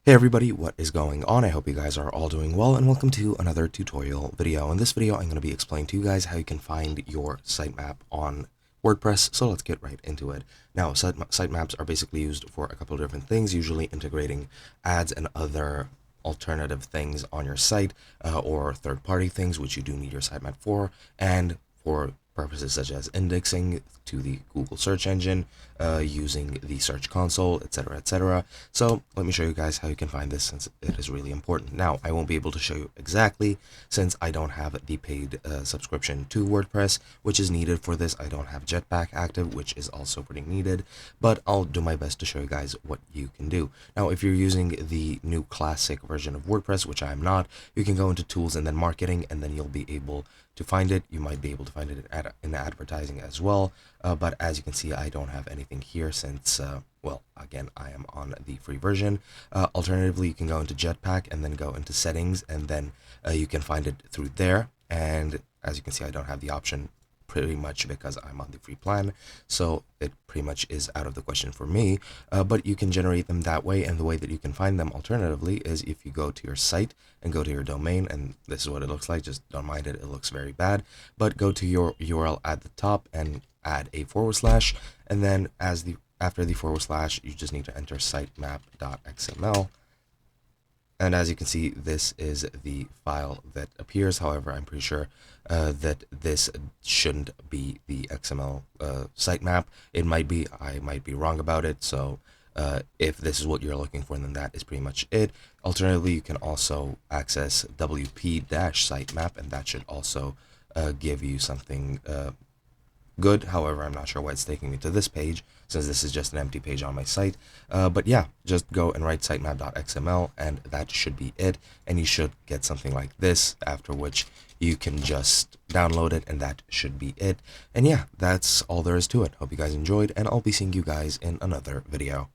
Hey everybody, what is going on? I hope you guys are all doing well, and welcome to another tutorial video. In this video, I'm going to be explaining to you guys how you can find your sitemap on WordPress, so let's get right into it. Now, sitemaps are basically used for a couple of different things, usually integrating ads and other alternative things on your site, or third-party things, which you do need your sitemap for, and for purposes such as indexing to the Google search engine, using the search console, etc., etc. So let me show you guys how you can find this, since it is really important. Now, I won't be able to show you exactly since I don't have the paid subscription to WordPress, which is needed for this. I don't have Jetpack active, which is also pretty needed, but I'll do my best to show you guys what you can do. Now, if you're using the new classic version of WordPress, which I am not, you can go into tools and then marketing, and then you'll be able to find it. You might be able to find it in advertising as well, but as you can see, I don't have anything here since, well, again, I am on the free version. Alternatively, you can go into Jetpack and then go into settings, and then you can find it through there. And as you can see, I don't have the option pretty much because I'm on the free plan, so it pretty much is out of the question for me, but you can generate them that way. And the way that you can find them alternatively is if you go to your site and go to your domain, and this is what it looks like. Just don't mind it, it looks very bad, but go to your URL at the top and add a /, and then after the /, you just need to enter sitemap.xml. And as you can see, this is the file that appears. However, I'm pretty sure that this shouldn't be the XML sitemap. It might be, I might be wrong about it. So if this is what you're looking for, then that is pretty much it. Alternatively, you can also access WP-sitemap, and that should also give you something good. However, I'm not sure why it's taking me to this page, since this is just an empty page on my site. But yeah, just go and write sitemap.xml, and that should be it. And you should get something like this, after which you can just download it, and that should be it. And yeah, that's all there is to it. Hope you guys enjoyed, and I'll be seeing you guys in another video.